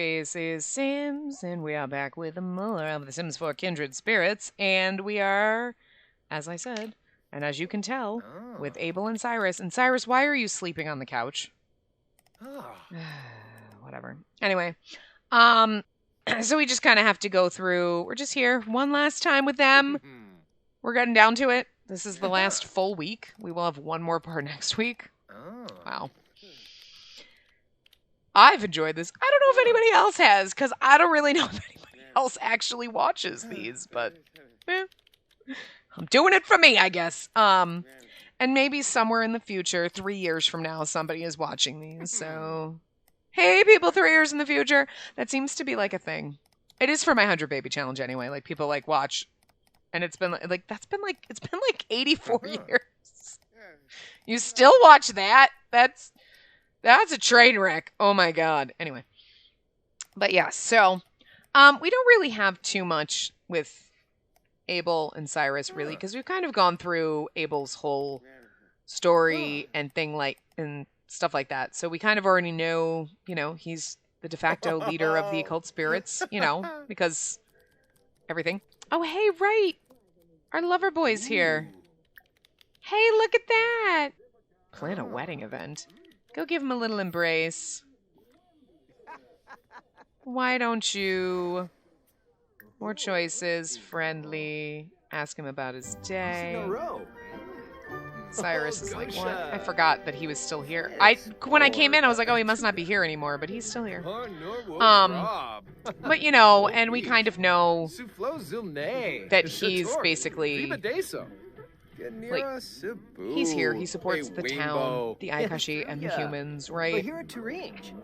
This is Sims, and we are back with more of The Sims 4 Kindred Spirits, and we are, as I said, and as you can tell, with Abel and Cyrus. And Cyrus, why are you sleeping on the couch? Whatever. Anyway, so we just kind of have to go through, we're just here one last time with them. We're getting down to it. This is the last full week. We will have one more part next week. Wow. I've enjoyed this. I don't know if anybody else has, because I don't really know if anybody else actually watches these, but I'm doing it for me, I guess. And maybe somewhere in the future, 3 years from now, somebody is watching these, so... Hey, people 3 years in the future! That seems to be, like, a thing. It is for my 100 Baby Challenge, anyway. Like, people, like, watch, and it's been, like, it's been, like, 84 years. You still watch that? That's a train wreck. Oh my god. Anyway. But yeah, so we don't really have too much with Abel and Cyrus, really, because we've kind of gone through Abel's whole story and stuff like that. So we kind of already know, he's the de facto leader of the occult spirits, because everything. Oh, hey, right. Our lover boy's here. Hey, look at that. Plan a wedding event. Go give him a little embrace. Why don't you? More choices, friendly. Ask him about his day. Cyrus is like, what? I forgot that he was still here. When I came in, I was like, oh, he must not be here anymore, but he's still here. But and we kind of know that he's basically... he's here. He supports the town, the Ayakashi, and the humans, right?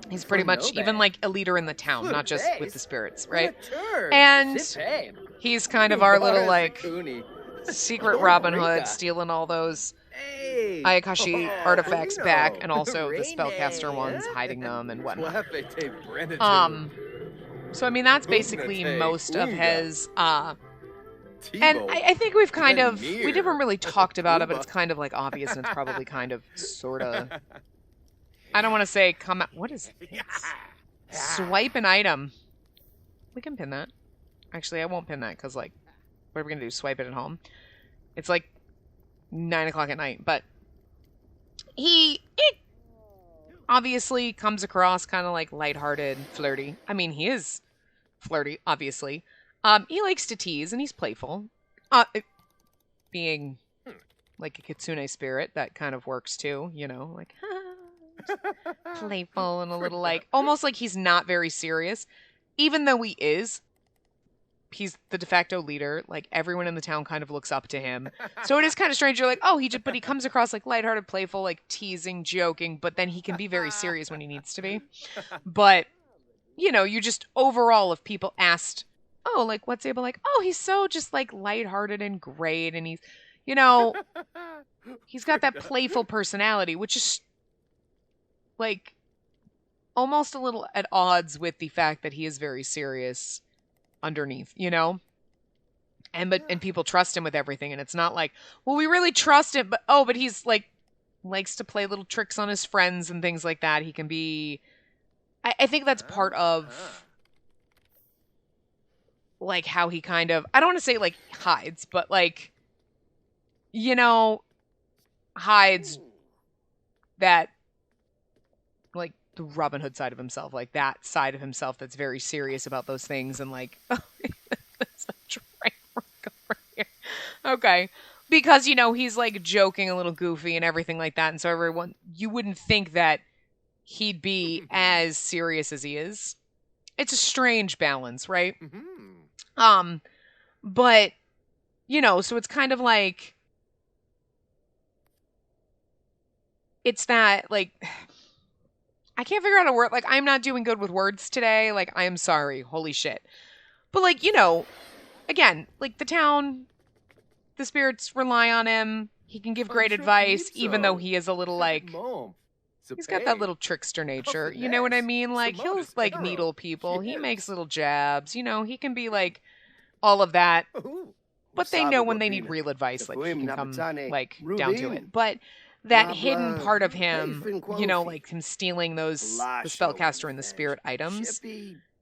He's pretty much even like a leader in the town, not just with the spirits, right? And he's kind of our little like secret Robin Hood, stealing all those Ayakashi artifacts back, and also the spellcaster ones, hiding them and whatnot. So I mean that's basically most of his and I think we never really talked about it, but it's kind of like obvious, and it's probably kind of, sort of, I don't want to say come out, what is this? Swipe an item. We can pin that. Actually, I won't pin that, because, like, what are we going to do, swipe it at home? It's like 9 o'clock at night, but he obviously comes across kind of like lighthearted, flirty. I mean, he is flirty, obviously. He likes to tease, and he's playful. Being, like, a kitsune spirit, that kind of works, too, like, playful and a little, like, almost like he's not very serious. Even though he is, he's the de facto leader. Like, everyone in the town kind of looks up to him. So it is kind of strange. You're like, oh, but he comes across, like, lighthearted, playful, like, teasing, joking, but then he can be very serious when he needs to be. But, you just, overall, if people asked... oh, like, what's Abel like? Oh, he's so just, like, lighthearted and great, and he's, he's got that playful personality, which is, like, almost a little at odds with the fact that he is very serious underneath, And people trust him with everything, and it's not like, well, we really trust him, but he's, like, likes to play little tricks on his friends and things like that. He can be, I think that's part of... like, how he kind of, I don't want to say, like, hides, but, like, hides that, like, the Robin Hood side of himself, like, that side of himself that's very serious about those things, and, like, that's a train wreck over here. Okay. Because, he's, like, joking a little goofy and everything like that, and so you wouldn't think that he'd be as serious as he is. It's a strange balance, right? But, so it's kind of like, it's that, like, I can't figure out a word, like, I'm not doing good with words today, like, I am sorry, holy shit. But, like, again, like, the town, the spirits rely on him, he can give great advice, even though he is a little, like, he's got that little trickster nature, you know what I mean? Like, he'll, like, needle people, he makes little jabs, he can be, like, all of that, but they know when they need real advice, like, he can come, like, down to it. But that hidden part of him, like, him stealing the spellcaster and the spirit items,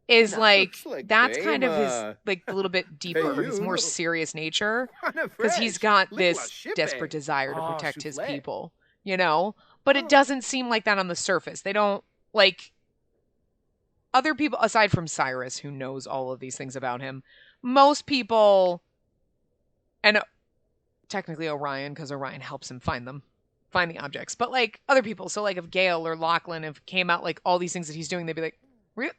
is Nah, like, looks like that's they kind of his, ma- like, a little bit deeper, his you more know. serious nature. Kinda Because he's fresh. got Lick this la ship, desperate eh? desire to Oh, protect his souffle. people, you know? But it Oh. doesn't seem like that on the surface. They don't, like, other people, aside from Cyrus, who knows all of these things about him, most people, and technically Orion, because Orion helps him find the objects, but, like, other people, so, like, if Gale or Lachlan have came out, like, all these things that he's doing, they'd be like, really?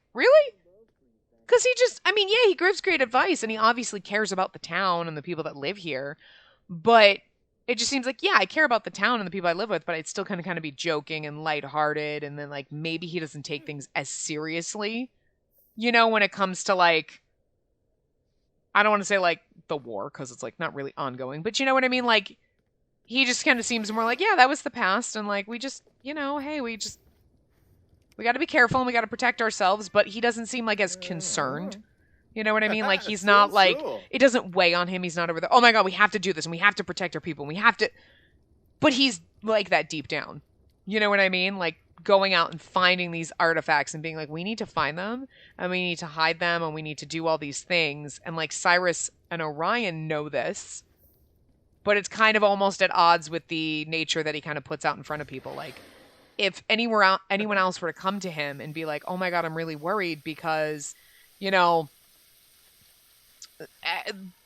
Because he just, I mean, yeah, he gives great advice, and he obviously cares about the town and the people that live here, but it just seems like, yeah, I care about the town and the people I live with, but I'd still kind of be joking and lighthearted, and then, like, maybe he doesn't take things as seriously, you know, when it comes to, like, I don't want to say, like, the war, because it's, like, not really ongoing, but you know what I mean? Like, he just kind of seems more like, yeah, that was the past, and, like, we just, you know, hey, we got to be careful and we got to protect ourselves, but he doesn't seem like as concerned. You know what I mean? Like, he's not like, it doesn't weigh on him. He's not over there, oh my God, we have to do this and we have to protect our people and we have to, but he's like that deep down. You know what I mean? Like, going out and finding these artifacts and being like, we need to find them and we need to hide them and we need to do all these things. And, like, Cyrus and Orion know this, but it's kind of almost at odds with the nature that he kind of puts out in front of people. Like, if anyone else were to come to him and be like, oh my God, I'm really worried because, you know,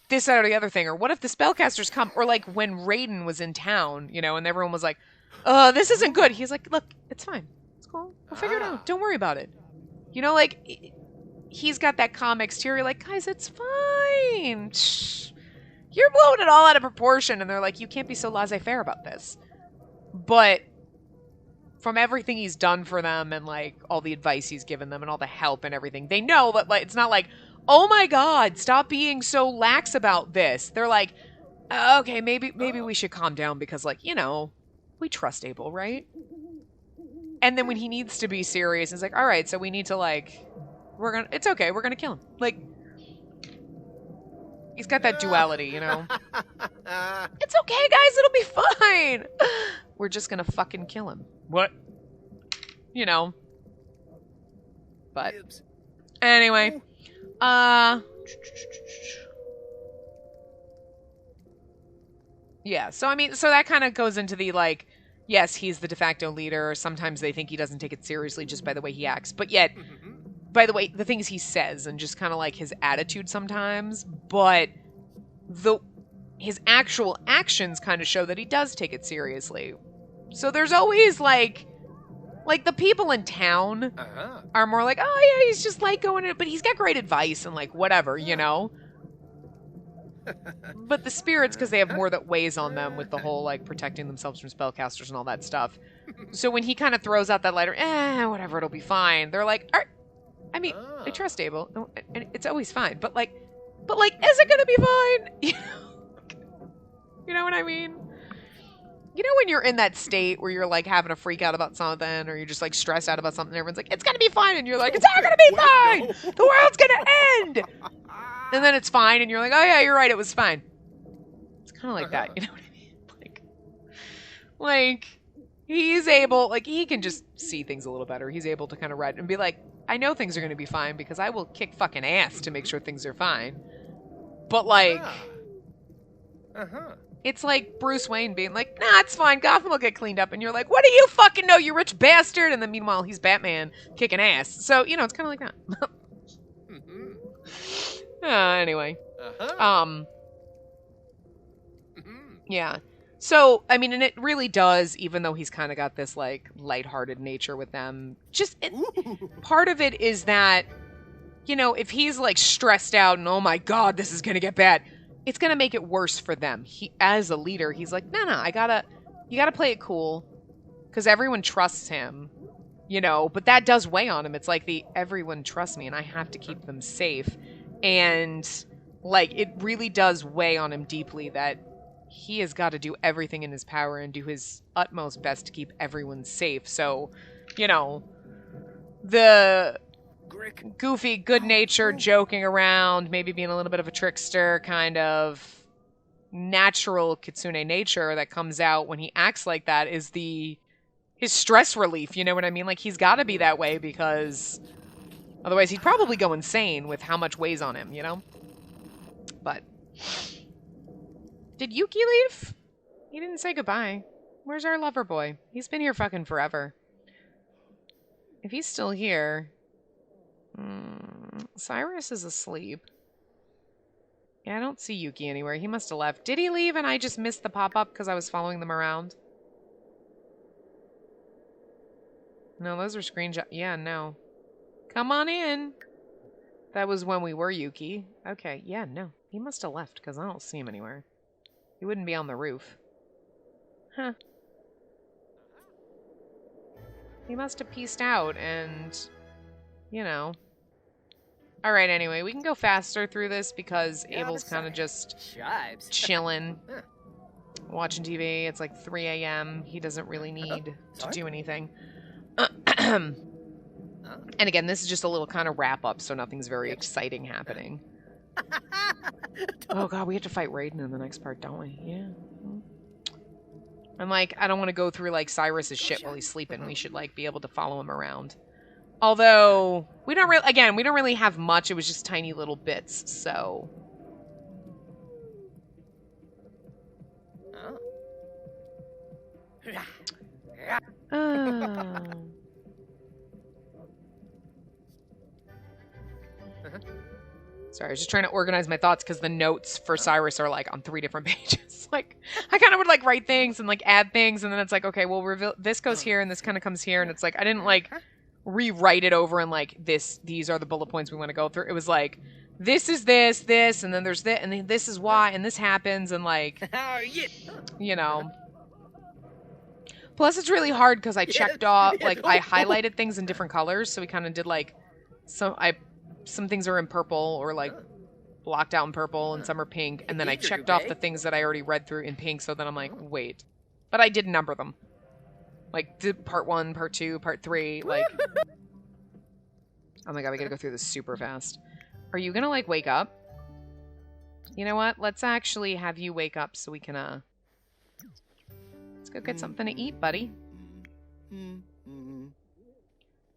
this, that, or the other thing, or what if the spellcasters come, or like when Raiden was in town, you know, and everyone was like, this isn't good. He's like, look, it's fine. It's cool. We'll figure it out. Don't worry about it. You know, like, he's got that calm exterior, like, guys, it's fine. Shh. You're blowing it all out of proportion. And they're like, you can't be so laissez-faire about this. But from everything he's done for them and, like, all the advice he's given them and all the help and everything, they know that, like, it's not like, oh my God, stop being so lax about this. They're like, okay, maybe we should calm down because, like, you know, we trust Abel, right? And then when he needs to be serious, it's like, all right, so we need to, like, it's okay, we're gonna kill him. Like, he's got that duality, you know? It's okay, guys, it'll be fine. We're just gonna fucking kill him. What? You know. But anyway. Yeah, so I mean, so that kind of goes into the, like, yes, he's the de facto leader. Sometimes they think he doesn't take it seriously just by the way he acts. But yet, by the way, the things he says and just kind of like his attitude sometimes. But his actual actions kind of show that he does take it seriously. So there's always, like the people in town are more like, oh yeah, he's just like going in, but he's got great advice and, like, whatever, you know? But the spirits, because they have more that weighs on them with the whole, like, protecting themselves from spellcasters and all that stuff. So when he kind of throws out that letter, whatever, it'll be fine. They're like, all right. I mean, I trust Abel, and it's always fine. But like, is it gonna be fine? You know what I mean? You know when you're in that state where you're, like, having a freak out about something, or you're just, like, stressed out about something, and everyone's like, it's gonna be fine, and you're like, it's not gonna be fine! The world's gonna end! And then it's fine, and you're like, oh yeah, you're right, it was fine. It's kind of like that, you know what I mean? Like, he's able, like, he can just see things a little better. He's able to kind of read and be like, I know things are gonna be fine, because I will kick fucking ass to make sure things are fine. But, like... It's like Bruce Wayne being like, nah, it's fine, Gotham will get cleaned up. And you're like, what do you fucking know, you rich bastard? And then meanwhile, he's Batman kicking ass. So, you know, it's kind of like that. Anyway. Yeah. So, I mean, and it really does, even though he's kind of got this, like, lighthearted nature with them, part of it is that, you know, if he's, like, stressed out and, oh my God, this is going to get bad, it's going to make it worse for them. He, as a leader, he's like, no, you gotta play it cool, because everyone trusts him, you know, but that does weigh on him. It's like everyone trusts me and I have to keep them safe. And, like, it really does weigh on him deeply that he has got to do everything in his power and do his utmost best to keep everyone safe. So, you know, the goofy, good-natured, joking around, maybe being a little bit of a trickster, kind of natural kitsune nature that comes out when he acts like that is his stress relief, you know what I mean? Like, he's got to be that way because Otherwise, he'd probably go insane with how much weighs on him, you know? But... Did Yuki leave? He didn't say goodbye. Where's our lover boy? He's been here fucking forever. If he's still here... Cyrus is asleep. Yeah, I don't see Yuki anywhere. He must have left. Did he leave and I just missed the pop-up because I was following them around? No, those are screenshots. Yeah, no. Come on in. That was when we were Yuki. Okay, yeah, no. He must have left because I don't see him anywhere. He wouldn't be on the roof. Huh. He must have pieced out and, you know. Alright, anyway, we can go faster through this because Abel's kind of just chilling, watching TV. It's like 3 a.m. He doesn't really need to do anything. And again, this is just a little kind of wrap-up, so nothing's very exciting happening. Oh god, we have to fight Raiden in the next part, don't we? Yeah. And, like, I don't want to go through, like, Cyrus's shit while he's sleeping. We should, like, be able to follow him around. Although, we don't really, again, we don't really have much. It was just tiny little bits, so... Sorry, I was just trying to organize my thoughts because the notes for Cyrus are like on 3 different pages. Like, I kind of would like write things and like add things, and then it's like, okay, well, reveal this goes here and this kind of comes here, and it's like I didn't like rewrite it over and like these are the bullet points we want to go through. It was like this is this, and then there's this, and then this is why, and this happens, and like you know. Plus, it's really hard because I checked off, like I highlighted things in different colors, so we kind of did like some things are in purple or like blocked out in purple and some are pink. And then I checked off the things that I already read through in pink. So then I'm like, wait, but I did number them. Like part 1, part 2, part 3, like, oh my God, we gotta go through this super fast. Are you gonna like wake up? You know what? Let's actually have you wake up so we can, let's go get something to eat, buddy.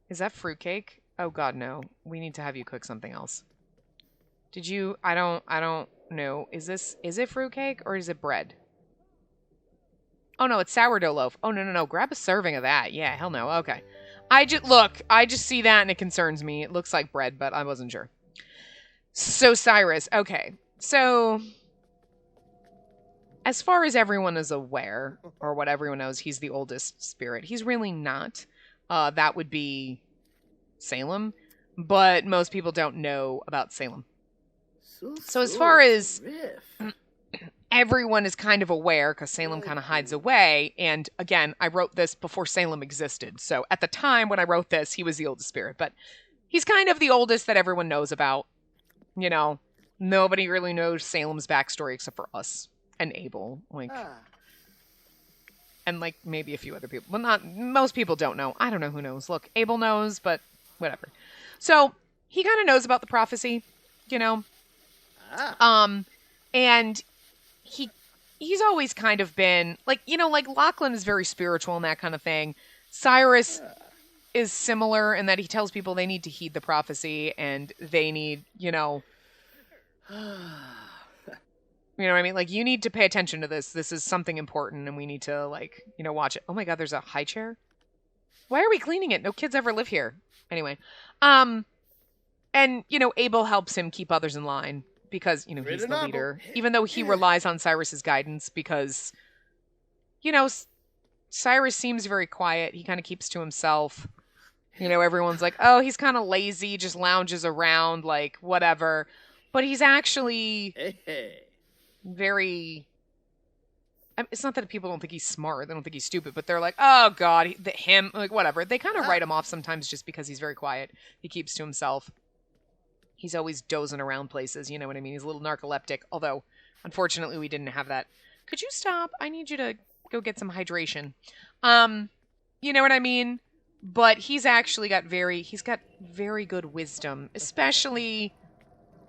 Is that fruitcake? Oh god, no. We need to have you cook something else. Did you... I don't know. Is it fruitcake or is it bread? Oh no, it's sourdough loaf. Oh no. Grab a serving of that. Yeah, hell no. Okay. I just see that and it concerns me. It looks like bread, but I wasn't sure. So Cyrus, okay. So... as far as everyone is aware, or what everyone knows, he's the oldest spirit. He's really not. That would be... Salem, but most people don't know about Salem. So as far as everyone is kind of aware, because Salem kind of hides away, and again, I wrote this before Salem existed, so at the time when I wrote this, he was the oldest spirit, but he's kind of the oldest that everyone knows about. You know, nobody really knows Salem's backstory except for us and Abel, like... and, like, maybe a few other people. Well, not... most people don't know. I don't know who knows. Look, Abel knows, but... whatever. So, he kind of knows about the prophecy, you know? And he's always kind of been, like, you know, like, Lachlan is very spiritual and that kind of thing. Cyrus is similar in that he tells people they need to heed the prophecy and they need, you know... you know what I mean? Like, you need to pay attention to this. This is something important and we need to, like, you know, watch it. Oh my god, there's a high chair? Why are we cleaning it? No kids ever live here. Anyway, and, you know, Abel helps him keep others in line because, you know, he's the leader, even though he relies on Cyrus's guidance because, you know, Cyrus seems very quiet. He kind of keeps to himself. You know, everyone's like, oh, he's kind of lazy, just lounges around, like, whatever. But he's actually very... it's not that people don't think he's smart. They don't think he's stupid, but they're like, oh god, him, like whatever. They kind of write him off sometimes just because he's very quiet. He keeps to himself. He's always dozing around places, you know what I mean? He's a little narcoleptic, although unfortunately we didn't have that. Could you stop? I need you to go get some hydration. You know what I mean? But he's actually got he's got very good wisdom, especially,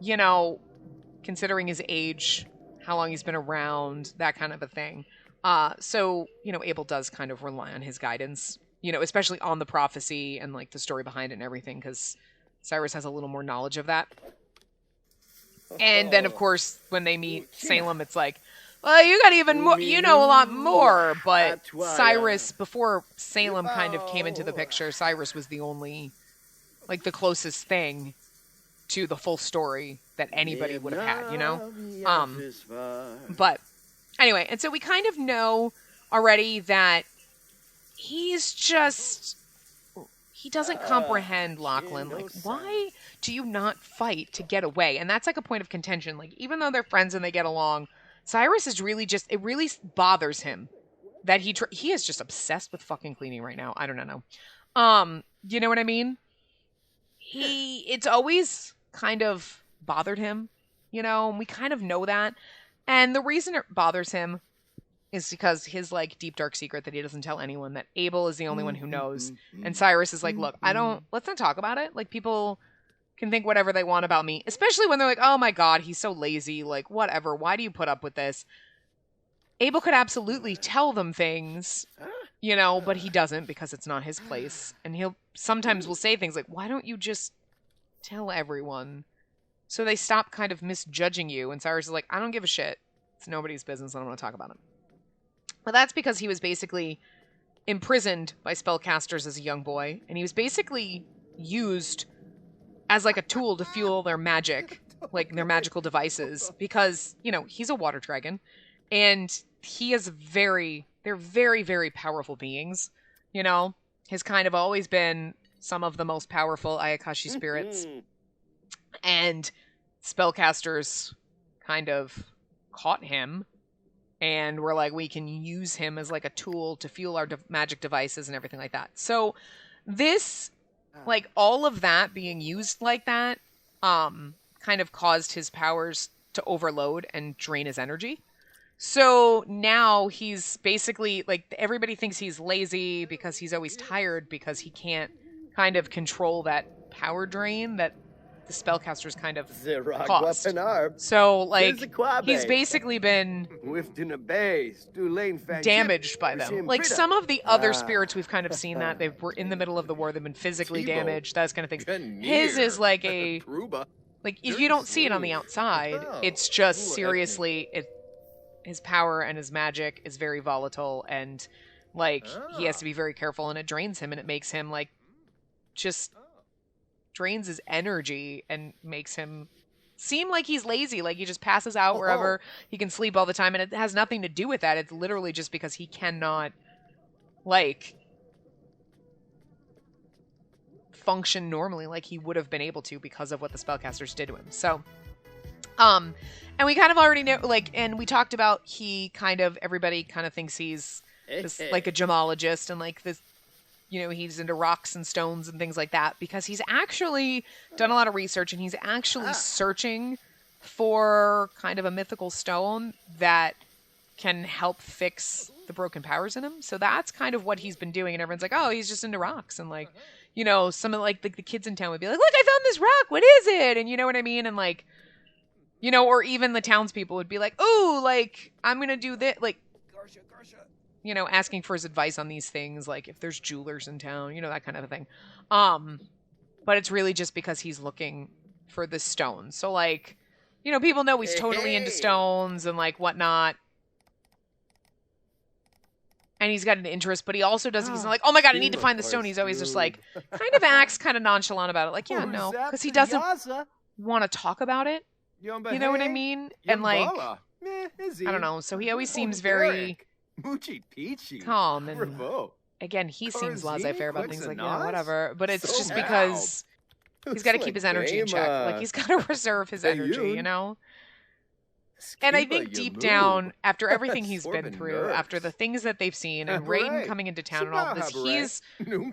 you know, considering his age, how long he's been around, that kind of a thing. So, you know, Abel does kind of rely on his guidance, you know, especially on the prophecy and, like, the story behind it and everything, because Cyrus has a little more knowledge of that. And then, of course, when they meet Salem, it's like, well, you got even more, you know a lot more. But Cyrus, before Salem kind of came into the picture, Cyrus was the only, like, the closest thing to the full story that anybody would have had, you know? But anyway, and so we kind of know already that he's just, he doesn't comprehend Lachlan. Like, why do you not fight to get away? And that's like a point of contention. Like, even though they're friends and they get along, Cyrus is really just, it really bothers him that he is just obsessed with fucking cleaning right now. I don't know. You know what I mean? It's always kind of bothered him, you know, and we kind of know that. And the reason it bothers him is because his, like, deep, dark secret that he doesn't tell anyone, that Abel is the only one who knows. And Cyrus is like, look, let's not talk about it. Like, people can think whatever they want about me, especially when they're like, oh my God, he's so lazy. Like, whatever. Why do you put up with this? Abel could absolutely tell them things, you know, but he doesn't because it's not his place. And he'll sometimes will say things like, why don't you just tell everyone so they stop kind of misjudging you? And Cyrus is like, I don't give a shit. It's nobody's business. I don't want to talk about it. Well, that's because he was basically imprisoned by spellcasters as a young boy, and he was basically used as like a tool to fuel their magic, like their magical devices, because, you know, he's a water dragon, and they're very, very powerful beings, you know? Has kind of always been some of the most powerful Ayakashi spirits, and spellcasters kind of caught him, and we're like, we can use him as like a tool to fuel our magic devices and everything like that. So this, like, all of that being used like that, kind of caused his powers to overload and drain his energy. So now he's basically, like, everybody thinks he's lazy because he's always tired because he can't kind of control that power drain that the spellcasters kind of caused. So, like, he's basically been damaged by them. Like, some of the other spirits, we've kind of seen that. They were in the middle of the war. They've been physically damaged, those kind of things. His is like a... Like, if you don't see it on the outside, it's just seriously... his power and his magic is very volatile, and, like, he has to be very careful, and it drains him, and it makes him, like, just... drains his energy and makes him seem like he's lazy, like he just passes out wherever he can sleep all the time, and it has nothing to do with that. It's literally just because he cannot, like, function normally like he would have been able to because of what the spellcasters did to him. So, and we kind of already know, like, and we talked about everybody kind of thinks he's this, like, a gemologist, and, like, this, you know, he's into rocks and stones and things like that, because he's actually done a lot of research, and he's actually searching for kind of a mythical stone that can help fix the broken powers in him. So that's kind of what he's been doing, and everyone's like, oh, he's just into rocks. And, like, you know, some of, like, the kids in town would be like, look, I found this rock, what is it? And you know what I mean? And, like, you know, or even the townspeople would be like, oh, like, I'm gonna do this, like, you know, asking for his advice on these things, like if there's jewelers in town, you know, that kind of a thing. But it's really just because he's looking for the stone. So, like, you know, people know he's totally into stones and, like, whatnot. And he's got an interest, but he also doesn't, he's not like, oh my God, I need to find the stone. He's always just, like, kind of acts kind of nonchalant about it. Like, yeah, no, because he doesn't want to talk about it. You know what I mean? And, like, I don't know. So he always seems very... calm, and again, he seems laissez-faire about things like, yeah, whatever, but it's just because he's got to keep his energy in check. Like, he's got to reserve his energy, you know? And I think deep down, after everything he's been through, after the things that they've seen, and Raiden coming into town and all this, he's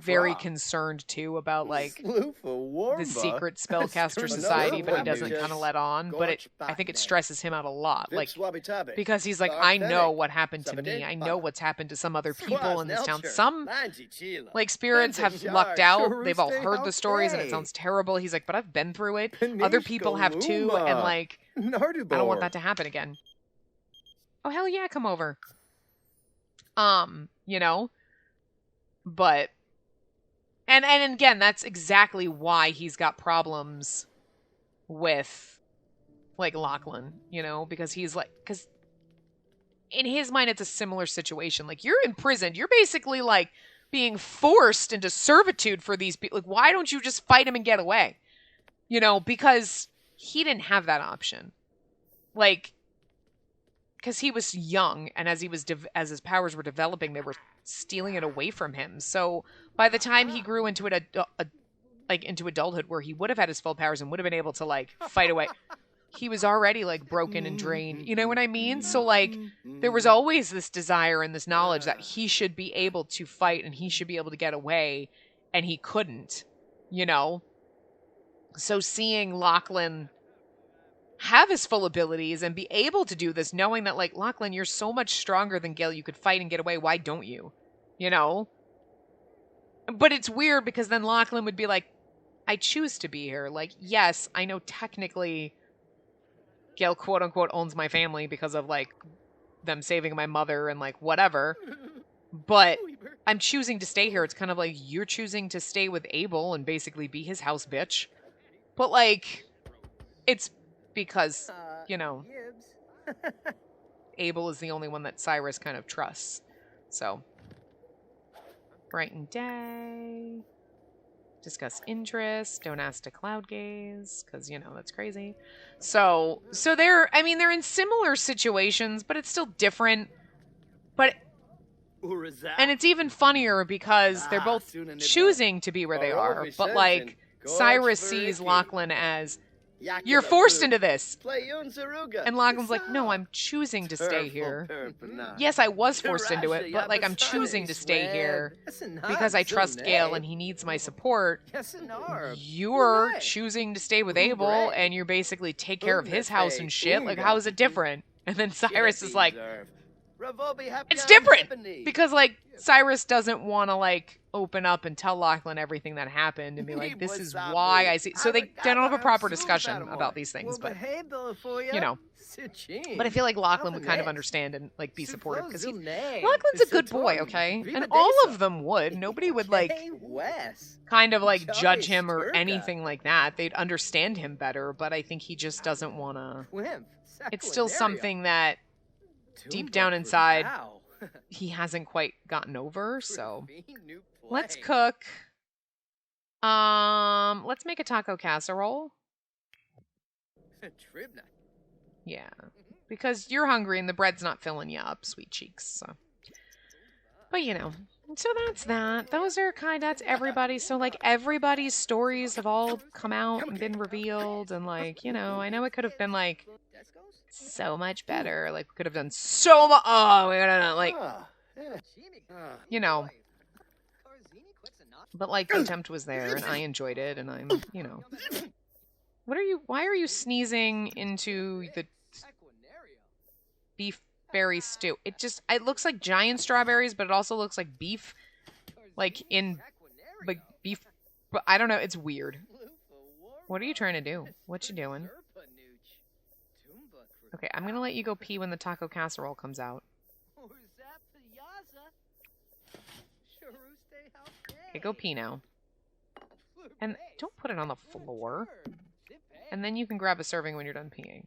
very concerned, too, about, like, the secret spellcaster society, but he doesn't kind of let on. But I think it stresses him out a lot, like, because he's like, I know what happened to me. I know what's happened to some other people in this town. Some, like, spirits have lucked out. They've all heard the stories, and it sounds terrible. He's like, but I've been through it. Other people have, too, and, like, I don't want that to happen again. Oh, hell yeah, come over. You know? But And again, that's exactly why he's got problems with, like, Lachlan, you know, because he's like, because in his mind, it's a similar situation. Like, you're imprisoned. You're basically, like, being forced into servitude for these people. Like, why don't you just fight him and get away? You know, because he didn't have that option. Like, because he was young, and as as his powers were developing, they were stealing it away from him. So by the time he grew into into adulthood, where he would have had his full powers and would have been able to, like, fight away, he was already, like, broken and drained. You know what I mean? So, like, there was always this desire and this knowledge that he should be able to fight and he should be able to get away, and he couldn't. You know. So seeing Lachlan have his full abilities and be able to do this, knowing that, like, Lachlan, you're so much stronger than Gil, you could fight and get away, why don't you? You know? But it's weird because then Lachlan would be like, I choose to be here. Like, yes, I know technically Gil, quote unquote, owns my family because of, like, them saving my mother and, like, whatever. But I'm choosing to stay here. It's kind of like you're choosing to stay with Abel and basically be his house bitch. But, like, it's because, you know, Abel is the only one that Cyrus kind of trusts. So, brighten day. Discuss interest. Don't ask to cloud gaze, because, you know, that's crazy. So they're in similar situations, but it's still different. But, and it's even funnier because they're both choosing to be where they are. But, like, Cyrus sees Lachlan as, you're forced into this. And Lachlan's like, no, I'm choosing to stay here. Yes, I was forced into it, but, like, I'm choosing to stay here because I trust Gale and he needs my support. You're choosing to stay with Abel and you're basically take care of his house and shit. Like, how is it different? And then Cyrus is like, it's different! Because, like, Cyrus doesn't want to, like, open up and tell Lachlan everything that happened and be like, this is why I see. So they don't have a proper discussion about these things, but, you know. But I feel like Lachlan would kind of understand and, like, be supportive because Lachlan's a good boy, okay? And all of them would. Nobody would, like, kind of, like, judge him or anything like that. They'd understand him better, but I think he just doesn't want to. It's still something that deep down inside he hasn't quite gotten over, so let's cook. Let's make a taco casserole. Yeah, because you're hungry and the bread's not filling you up, sweet cheeks. So, but you know, so that's that. That's everybody. So, like, everybody's stories have all come out and been revealed, and, like, you know, I know it could have been, like, so much better. Like, we could have done so much. Oh, we don't know, like, you know. But, like, the attempt was there, and I enjoyed it, and I'm, you know. Why are you sneezing into the beef berry stew? It looks like giant strawberries, but it also looks like beef. Like, like, beef, but I don't know, it's weird. What are you trying to do? What you doing? Okay, I'm gonna let you go pee when the taco casserole comes out. Okay, go pee now. And don't put it on the floor. And then you can grab a serving when you're done peeing.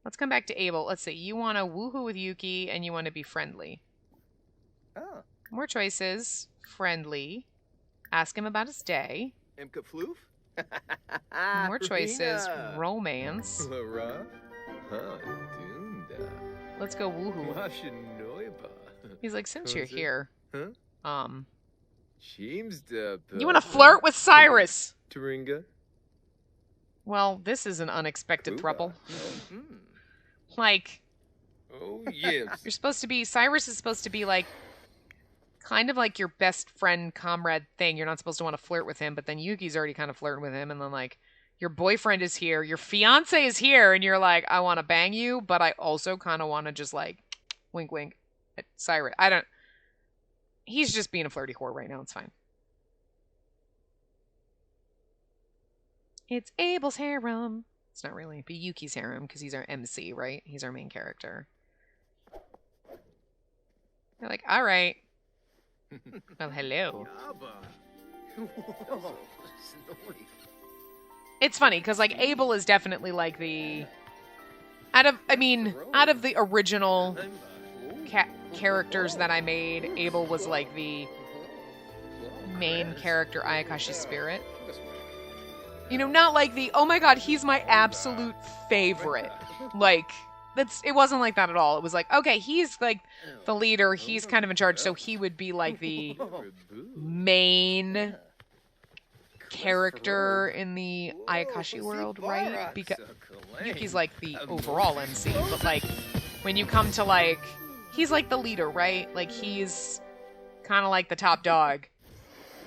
Let's come back to Abel. Let's see. You want to woohoo with Yuki, and you want to be friendly. Oh. More choices. Friendly. Ask him about his day. More choices. Romance. Let's go woohoo. He's like, since you're here, you want to flirt with Cyrus? Well, this is an unexpected throuple. Like, you're supposed to be, Cyrus is supposed to be, like, kind of like your best friend, comrade thing. You're not supposed to want to flirt with him, but then Yuki's already kind of flirting with him, and then, like, your boyfriend is here, your fiance is here, and you're like, I want to bang you, but I also kind of want to just, like, wink wink at Cyrus. He's just being a flirty whore right now, it's fine. It's Abel's harem. It's not really, but Yuki's harem, because he's our MC, right? He's our main character. They're like, alright. Well, hello. It's funny, because, like, Abel is definitely, like, the... out of the original characters that I made, Abel was, like, the main character Ayakashi spirit. You know, not like the, oh my god, he's my absolute favorite. Like, it wasn't like that at all. It was like, okay, he's, like, the leader, he's kind of in charge, so he would be, like, the main character in the Ayakashi world, right? Because Yuki's like the overall MC, but like when you come to like, he's like the leader, right? Like he's kind of like the top dog.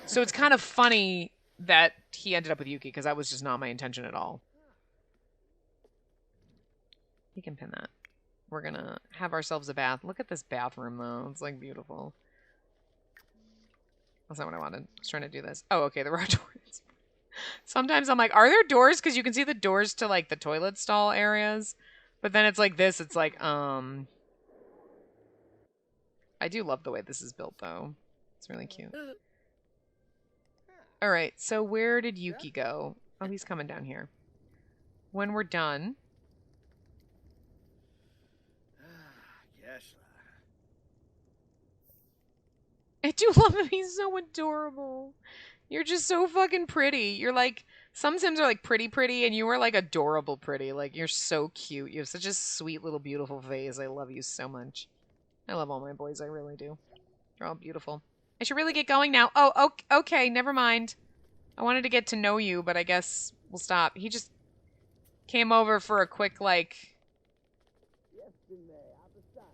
So it's kind of funny that he ended up with Yuki because that was just not my intention at all. You can pin that. We're gonna have ourselves a bath. Look at this bathroom though. It's like beautiful. That's not what I wanted. I was trying to do this. Oh, okay, there are doors. Sometimes I'm like, are there doors? Because you can see the doors to, like, the toilet stall areas. But then it's like this. It's like, I do love the way this is built, though. It's really cute. Alright, so where did Yuki go? Oh, he's coming down here. When we're done... I do love him. He's so adorable. You're just so fucking pretty. You're like, some Sims are like pretty, and you are like adorable pretty. Like, you're so cute. You have such a sweet little beautiful face. I love you so much. I love all my boys. I really do. They're all beautiful. I should really get going now. Oh, okay. Never mind. I wanted to get to know you, but I guess we'll stop. He just came over for a quick, like,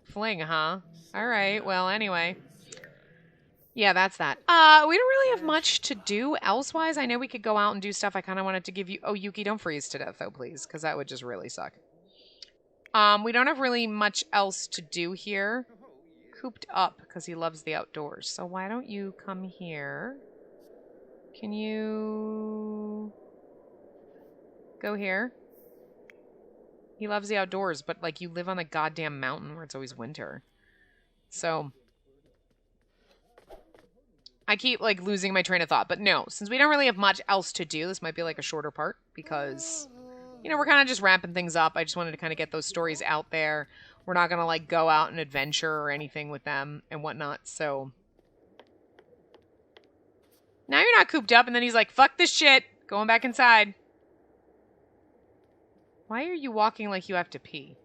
fling, huh? All right. Well, anyway. Yeah, that's that. We don't really have much to do elsewise. I know we could go out and do stuff. I kind of wanted to give you... Oh, Yuki, don't freeze to death, though, please, because that would just really suck. We don't have really much else to do here. Cooped up, because he loves the outdoors. So why don't you come here? Can you... go here? He loves the outdoors, but, like, you live on a goddamn mountain where it's always winter. So... I keep, like, losing my train of thought. But no, since we don't really have much else to do, this might be, like, a shorter part. Because, you know, we're kind of just wrapping things up. I just wanted to kind of get those stories out there. We're not going to, like, go out and adventure or anything with them and whatnot. So, now you're not cooped up. And then he's like, fuck this shit. Going back inside. Why are you walking like you have to pee?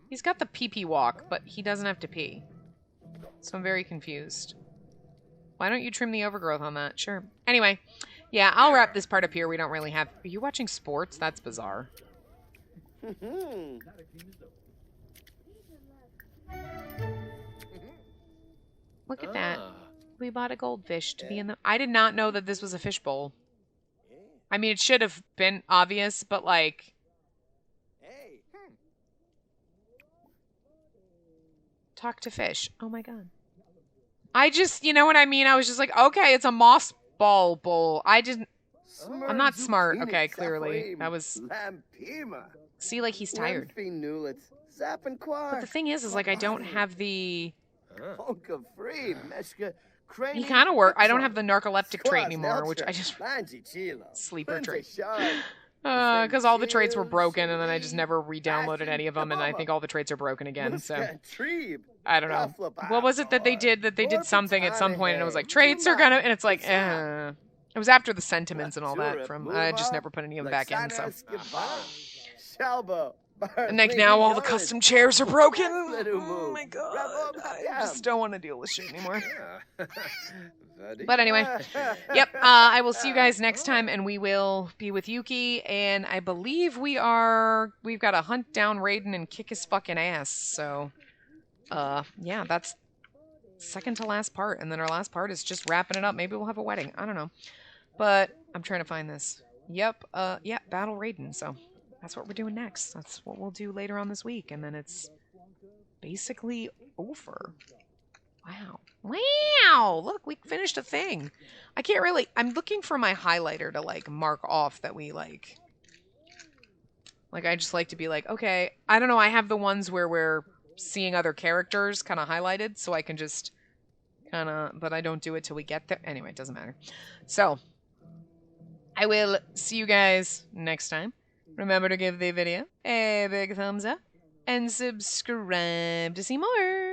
He's got the pee-pee walk, but he doesn't have to pee. So I'm very confused. Why don't you trim the overgrowth on that? Sure. Anyway, yeah, I'll wrap this part up here. We don't really have... Are you watching sports? That's bizarre. Look at that. We bought a goldfish to be in the... I did not know that this was a fishbowl. I mean, it should have been obvious, but like... Talk to fish. Oh my god. I just, you know what I mean? I was just like, okay, it's a moss ball bowl. I'm not smart. Okay, clearly. That was... See, like, he's tired. But the thing is like, I don't have the... He kind of work. I don't have the narcoleptic trait anymore, which I just... Sleeper trait. Because all the traits were broken, and then I just never re-downloaded any of them, and I think all the traits are broken again, so... I don't know. What was it that they did? That they did something at some point, and it was like, traits are gonna... And it's like, It was after the sentiments and all that from... I just never put any of them back in, so... And like now all the custom chairs are broken. Oh my god. I just don't want to deal with shit anymore. But anyway, yep, I will see you guys next time, and we will be with Yuki, and I believe we've got to hunt down Raiden and kick his fucking ass, so, yeah, that's second to last part, and then our last part is just wrapping it up. Maybe we'll have a wedding, I don't know, but I'm trying to find this. Yep, yeah, Battle Raiden, so that's what we're doing next. That's what we'll do later on this week, and then it's basically over. Wow. Wow! Look, we finished a thing. I can't really... I'm looking for my highlighter to, like, mark off that we, like... Like, I just like to be like, okay, I don't know, I have the ones where we're seeing other characters kind of highlighted, so I can just but I don't do it till we get there. Anyway, it doesn't matter. So, I will see you guys next time. Remember to give the video a big thumbs up and subscribe to see more.